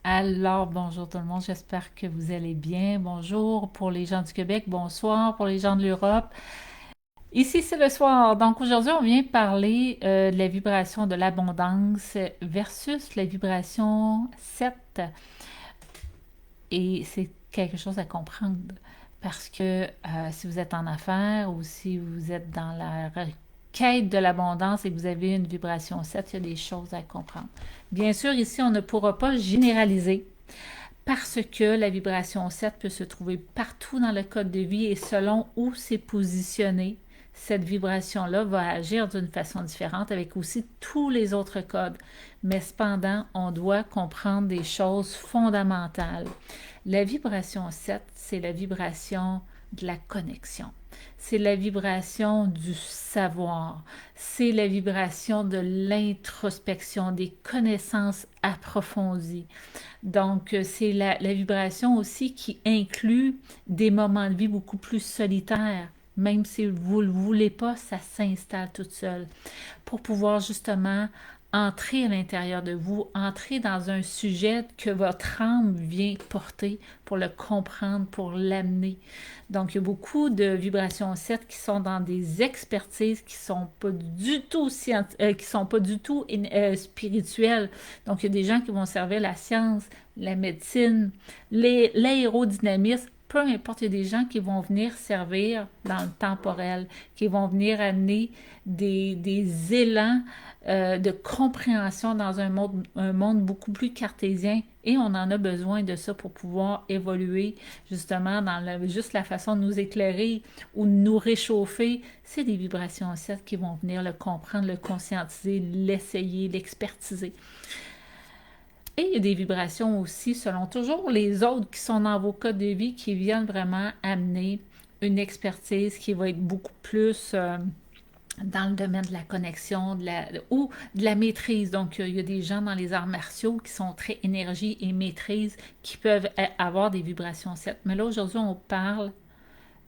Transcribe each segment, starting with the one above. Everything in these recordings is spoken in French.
Alors, bonjour tout le monde, j'espère que vous allez bien. Bonjour pour les gens du Québec, bonsoir pour les gens de l'Europe. Ici, c'est le soir. Donc, aujourd'hui, on vient parler de la vibration de l'abondance versus la vibration 7. Et c'est quelque chose à comprendre parce que si vous êtes en affaires ou si vous êtes dans la quête de l'abondance et que vous avez une vibration 7, il y a des choses à comprendre. Bien sûr, ici, on ne pourra pas généraliser parce que la vibration 7 peut se trouver partout dans le code de vie et selon où c'est positionné, cette vibration-là va agir d'une façon différente avec aussi tous les autres codes. Mais cependant, on doit comprendre des choses fondamentales. La vibration 7, c'est la vibration de la connexion. C'est la vibration du savoir. C'est la vibration de l'introspection, des connaissances approfondies. Donc, c'est la vibration aussi qui inclut des moments de vie beaucoup plus solitaires. Même si vous ne le voulez pas, ça s'installe toute seule pour pouvoir justement entrer à l'intérieur de vous, entrer dans un sujet que votre âme vient porter pour le comprendre, pour l'amener. Donc, il y a beaucoup de vibrations 7 qui sont dans des expertises qui sont pas du tout qui sont pas du tout spirituelles. Donc, il y a des gens qui vont servir la science, la médecine, l'aérodynamisme, peu importe, il y a des gens qui vont venir servir dans le temporel, qui vont venir amener des élans de compréhension dans un monde beaucoup plus cartésien et on en a besoin de ça pour pouvoir évoluer justement dans juste la façon de nous éclairer ou de nous réchauffer. C'est des vibrations 7 qui vont venir le comprendre, le conscientiser, l'essayer, l'expertiser. Et il y a des vibrations aussi, selon toujours les autres qui sont dans vos codes de vie, qui viennent vraiment amener une expertise qui va être beaucoup plus dans le domaine de la connexion ou de la maîtrise. Donc, il y a des gens dans les arts martiaux qui sont très énergie et maîtrise, qui peuvent avoir des vibrations 7. Mais là, aujourd'hui, on parle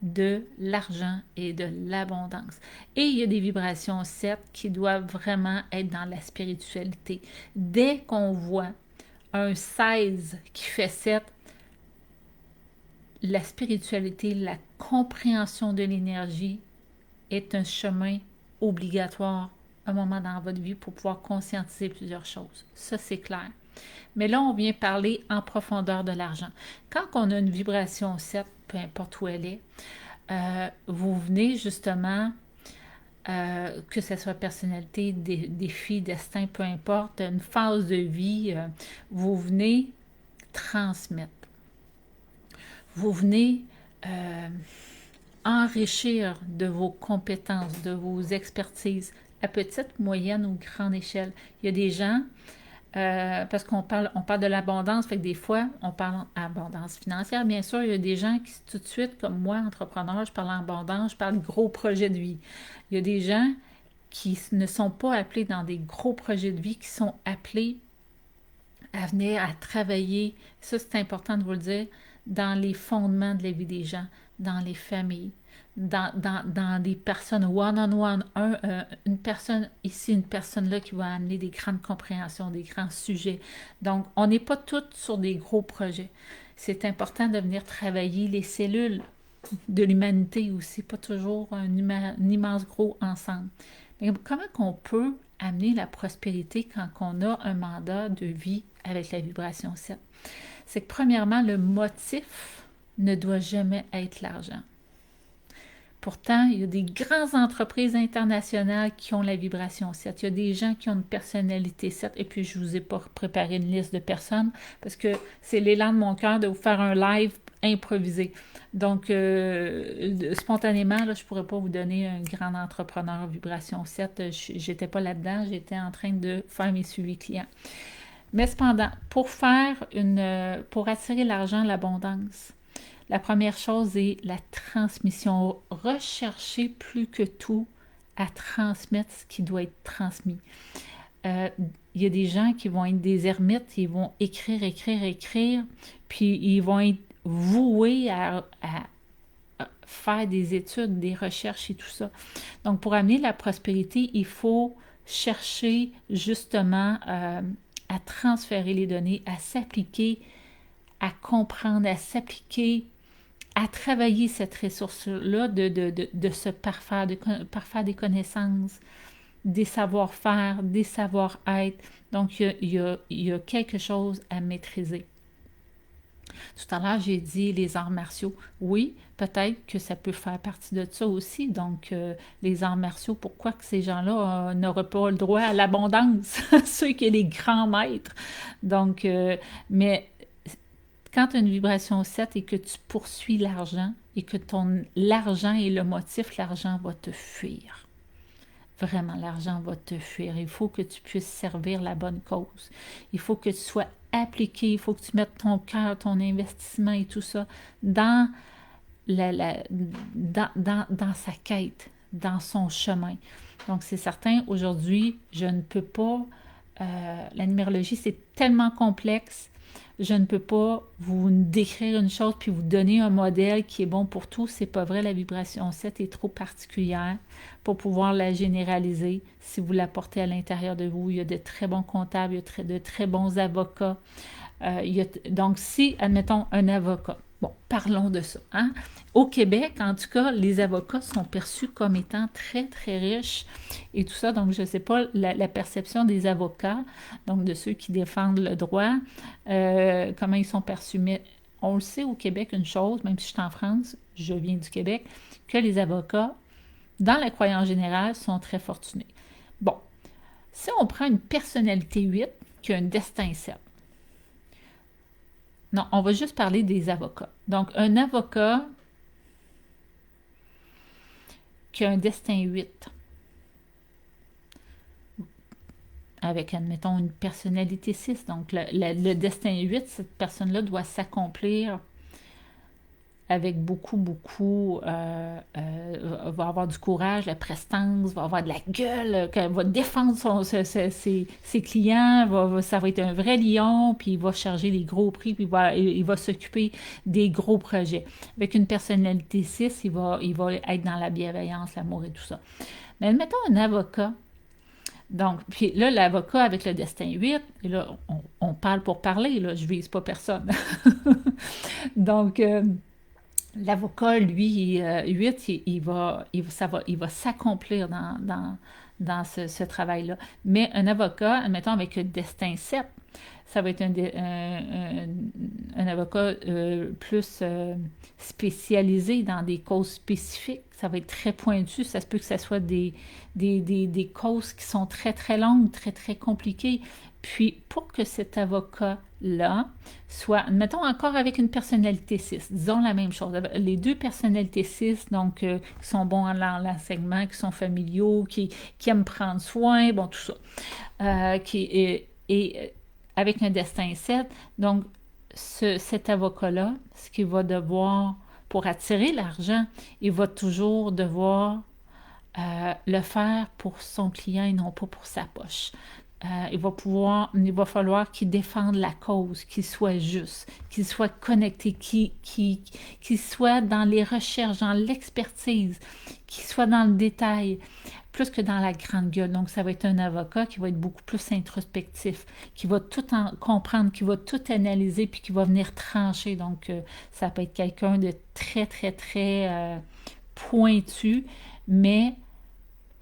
de l'argent et de l'abondance. Et il y a des vibrations 7 qui doivent vraiment être dans la spiritualité. Dès qu'on voit un 16 qui fait 7, la spiritualité, la compréhension de l'énergie est un chemin obligatoire un moment dans votre vie pour pouvoir conscientiser plusieurs choses. Ça, c'est clair. Mais là, on vient parler en profondeur de l'argent. Quand on a une vibration 7, peu importe où elle est, vous venez justement, que ce soit personnalité, défi, destin, peu importe, une phase de vie, vous venez transmettre. Vous venez enrichir de vos compétences, de vos expertises à petite, moyenne ou grande échelle. Il y a des gens, parce on parle de l'abondance, fait que des fois, on parle d'abondance financière. Bien sûr, il y a des gens qui, tout de suite, comme moi, entrepreneur, je parle d'abondance, je parle de gros projets de vie. Il y a des gens qui ne sont pas appelés dans des gros projets de vie, qui sont appelés à venir, à travailler, ça c'est important de vous le dire, dans les fondements de la vie des gens, dans les familles, dans des personnes one-on-one, une personne ici, une personne là qui va amener des grandes compréhensions, des grands sujets. Donc, on n'est pas toutes sur des gros projets. C'est important de venir travailler les cellules de l'humanité aussi, pas toujours un immense gros ensemble. Mais comment qu'on peut amener la prospérité quand on a un mandat de vie avec la vibration 7? C'est que premièrement, le motif ne doit jamais être l'argent. Pourtant, il y a des grandes entreprises internationales qui ont la vibration 7. Il y a des gens qui ont une personnalité 7. Et puis, je ne vous ai pas préparé une liste de personnes parce que c'est l'élan de mon cœur de vous faire un live improvisé. Donc, spontanément, là, je ne pourrais pas vous donner un grand entrepreneur vibration 7. Je n'étais pas là-dedans. J'étais en train de faire mes suivis clients. Mais cependant, pour attirer l'argent, l'abondance, la première chose est la transmission. Rechercher plus que tout à transmettre ce qui doit être transmis. Euh, il y a des gens qui vont être des ermites, ils vont écrire, écrire, écrire, puis ils vont être voués à faire des études, des recherches et tout ça. Donc, pour amener la prospérité, il faut chercher justement à transférer les données, à s'appliquer, à comprendre, à s'appliquer, à travailler cette ressource-là, de se parfaire, parfaire des connaissances, des savoir-faire, des savoir-être. Donc, il y a quelque chose à maîtriser. Tout à l'heure, j'ai dit les arts martiaux. Oui, peut-être que ça peut faire partie de ça aussi. Donc, les arts martiaux, pourquoi que ces gens-là n'auraient pas le droit à l'abondance? Ceux qui sont les grands maîtres. Donc, mais quand tu as une vibration 7 et que tu poursuis l'argent et que l'argent est le motif, l'argent va te fuir. Vraiment, l'argent va te fuir. Il faut que tu puisses servir la bonne cause. Il faut que tu sois appliqué. Il faut que tu mettes ton cœur, ton investissement et tout ça dans, dans sa quête, dans son chemin. Donc, c'est certain, aujourd'hui, je ne peux pas... la numérologie, c'est tellement complexe. Je ne peux pas vous décrire une chose puis vous donner un modèle qui est bon pour tout. C'est pas vrai, la vibration 7 est trop particulière pour pouvoir la généraliser. Si vous la portez à l'intérieur de vous, il y a de très bons comptables, il y a de très bons avocats. Donc, si, admettons, un avocat, bon, parlons de ça. Hein? Au Québec, en tout cas, les avocats sont perçus comme étant très, très riches et tout ça. Donc, je ne sais pas la perception des avocats, donc de ceux qui défendent le droit, comment ils sont perçus. Mais on le sait au Québec, une chose, même si je suis en France, je viens du Québec, que les avocats, dans la croyance générale, sont très fortunés. Bon, si on prend une personnalité 8 qui a un destin 7, non, on va juste parler des avocats. Donc, un avocat qui a un destin 8, avec, admettons, une personnalité 6. Donc, le destin 8, cette personne-là doit s'accomplir avec beaucoup, va avoir du courage, la prestance, va avoir de la gueule, va défendre ses clients, ça va être un vrai lion, puis il va charger les gros prix, puis il va s'occuper des gros projets. Avec une personnalité 6, il va être dans la bienveillance, l'amour et tout ça. Mais admettons un avocat. Donc, puis là, l'avocat avec le destin 8, et là, on parle pour parler, là, je vise pas personne. Donc, l'avocat, lui, 8, il va s'accomplir dans ce travail-là. Mais un avocat, admettons, avec un destin 7, ça va être un avocat plus spécialisé dans des causes spécifiques. Ça va être très pointu. Ça se peut que ce soit des causes qui sont très, très longues, très, très compliquées. Puis, pour que cet avocat-là soit, mettons encore avec une personnalité 6, disons la même chose. Les deux personnalités 6, donc, qui sont bons en l'enseignement, qui sont familiaux, qui aiment prendre soin, bon, tout ça. Et avec un destin 7, donc, cet avocat-là, ce qu'il va devoir, pour attirer l'argent, il va toujours devoir le faire pour son client et non pas pour sa poche. Il va falloir qu'il défende la cause, qu'il soit juste, qu'il soit connecté, qu'il soit dans les recherches, dans l'expertise, qu'il soit dans le détail, plus que dans la grande gueule. Donc, ça va être un avocat qui va être beaucoup plus introspectif, qui va tout comprendre, qui va tout analyser, puis qui va venir trancher. Donc, ça peut être quelqu'un de très, très, très pointu, mais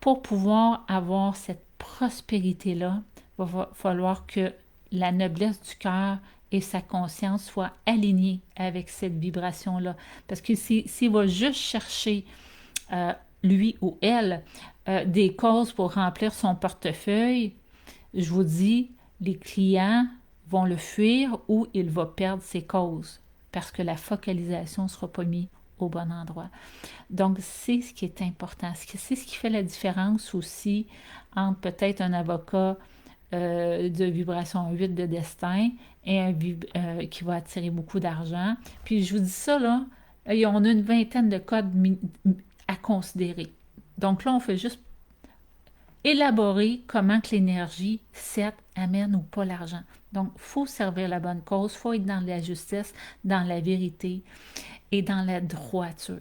pour pouvoir avoir cette prospérité-là, il va falloir que la noblesse du cœur et sa conscience soient alignées avec cette vibration-là. Parce que s'il va juste chercher, lui ou elle, des causes pour remplir son portefeuille, je vous dis, les clients vont le fuir ou il va perdre ses causes parce que la focalisation ne sera pas mise au bon endroit. Donc, c'est ce qui est important. C'est ce qui fait la différence aussi entre peut-être un avocat de vibration 8 de destin et qui va attirer beaucoup d'argent. Puis, je vous dis ça, là, on a une vingtaine de codes à considérer. Donc là, on fait juste élaborer comment que l'énergie 7 amène ou pas l'argent. Donc, il faut servir la bonne cause, il faut être dans la justice, dans la vérité et dans la droiture.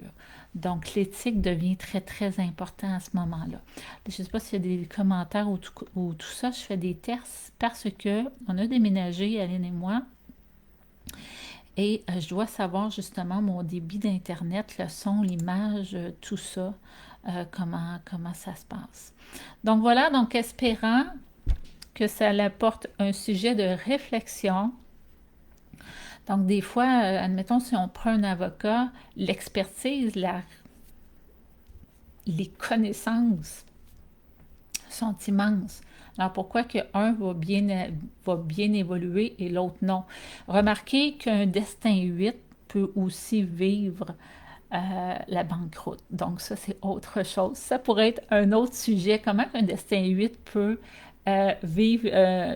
Donc, l'éthique devient très, très important à ce moment-là. Je ne sais pas s'il y a des commentaires ou tout ça. Je fais des tests parce que on a déménagé, Aline et moi, et je dois savoir justement mon débit d'Internet, le son, l'image, tout ça, comment ça se passe. Donc voilà, donc espérant que ça apporte un sujet de réflexion. Donc des fois, admettons, si on prend un avocat, l'expertise, les connaissances sont immenses. Alors pourquoi qu'un va bien évoluer et l'autre non? Remarquez qu'un destin 8 peut aussi vivre la banqueroute. Donc ça, c'est autre chose. Ça pourrait être un autre sujet. Comment un destin 8 peut vivre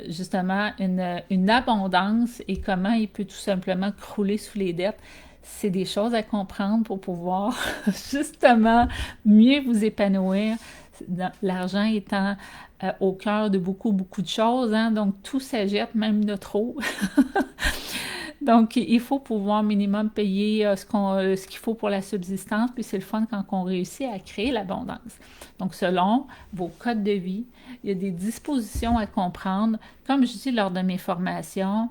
justement une abondance et comment il peut tout simplement crouler sous les dettes. C'est des choses à comprendre pour pouvoir justement mieux vous épanouir. L'argent étant au cœur de beaucoup, beaucoup de choses, hein, donc tout s'achète, même de trop. Donc, il faut pouvoir minimum payer ce qu'il faut pour la subsistance, puis c'est le fun quand on réussit à créer l'abondance. Donc, selon vos codes de vie, il y a des dispositions à comprendre. Comme je dis lors de mes formations,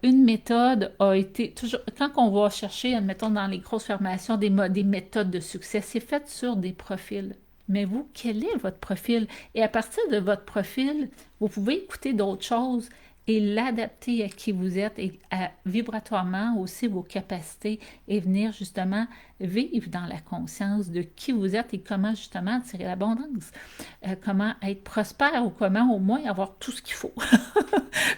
une méthode a été toujours, quand on va chercher, admettons dans les grosses formations, des méthodes de succès, c'est fait sur des profils. Mais vous, quel est votre profil? Et à partir de votre profil, vous pouvez écouter d'autres choses et l'adapter à qui vous êtes et vibratoirement aussi vos capacités et venir justement vivre dans la conscience de qui vous êtes et comment justement attirer l'abondance, comment être prospère ou comment au moins avoir tout ce qu'il faut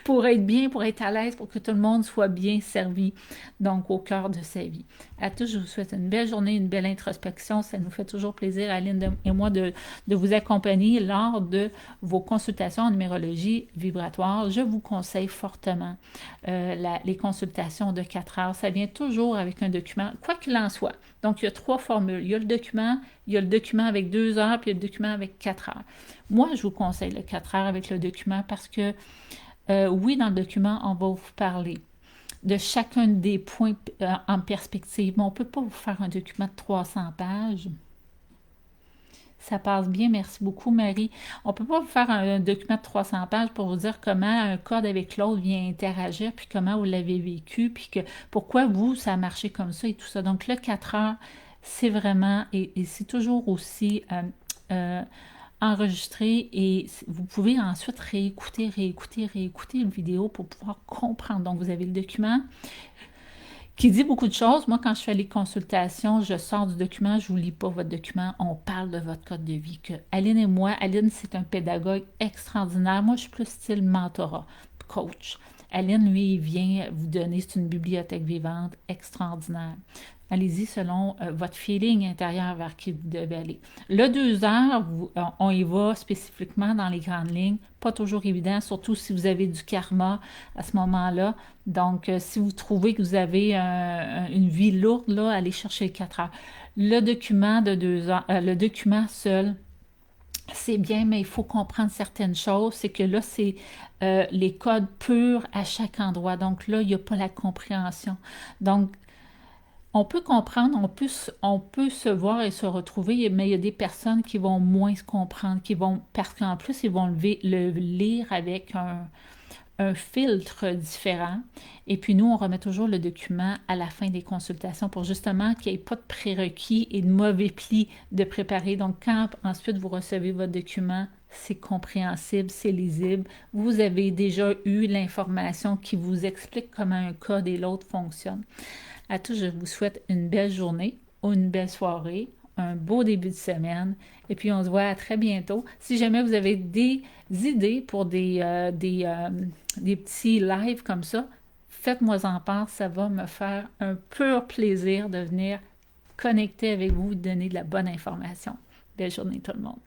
pour être bien, pour être à l'aise, pour que tout le monde soit bien servi, donc au cœur de sa vie. À tous, je vous souhaite une belle journée, une belle introspection. Ça nous fait toujours plaisir, Aline et moi, de vous accompagner lors de vos consultations en numérologie vibratoire. Je vous conseille fortement les consultations de 4 heures. Ça vient toujours avec un document, quoi qu'il en soit. Donc, il y a 3 formules. Il y a le document avec 2 heures, puis il y a le document avec 4 heures. Moi, je vous conseille le 4 heures avec le document parce que, oui, dans le document, on va vous parler de chacun des points en perspective. Mais on ne peut pas vous faire un document de 300 pages. Ça passe bien, merci beaucoup, Marie. On ne peut pas vous faire un document de 300 pages pour vous dire comment un code avec l'autre vient interagir, puis comment vous l'avez vécu, puis pourquoi vous, ça a marché comme ça et tout ça. Donc, le 4 heures, c'est vraiment, et c'est toujours aussi enregistré et vous pouvez ensuite réécouter une vidéo pour pouvoir comprendre. Donc, vous avez le document qui dit beaucoup de choses. Moi, quand je fais les consultations, je sors du document, je ne vous lis pas votre document, on parle de votre code de vie. Que Aline et moi, Aline, c'est un pédagogue extraordinaire. Moi, je suis plus style mentorat, coach. Aline, lui, il vient vous donner, c'est une bibliothèque vivante extraordinaire. Allez-y selon votre feeling intérieur vers qui vous devez aller. Le 2 heures, on y va spécifiquement dans les grandes lignes. Pas toujours évident, surtout si vous avez du karma à ce moment-là. Donc, si vous trouvez que vous avez une vie lourde, là, allez chercher les 4 heures. Le document de 2 heures, le document seul, c'est bien, mais il faut comprendre certaines choses. C'est que là, c'est les codes purs à chaque endroit. Donc là, il n'y a pas la compréhension. Donc, on peut comprendre, on peut se voir et se retrouver, mais il y a des personnes qui vont moins se comprendre, parce qu'en plus, ils vont le lire avec un filtre différent. Et puis nous, on remet toujours le document à la fin des consultations pour justement qu'il n'y ait pas de prérequis et de mauvais plis de préparer. Donc, quand ensuite vous recevez votre document, c'est compréhensible, c'est lisible. Vous avez déjà eu l'information qui vous explique comment un code et l'autre fonctionnent. À tous, je vous souhaite une belle journée ou une belle soirée, un beau début de semaine. Et puis, on se voit à très bientôt. Si jamais vous avez des idées pour des petits lives comme ça, faites-moi en part. Ça va me faire un pur plaisir de venir connecter avec vous et donner de la bonne information. Belle journée tout le monde.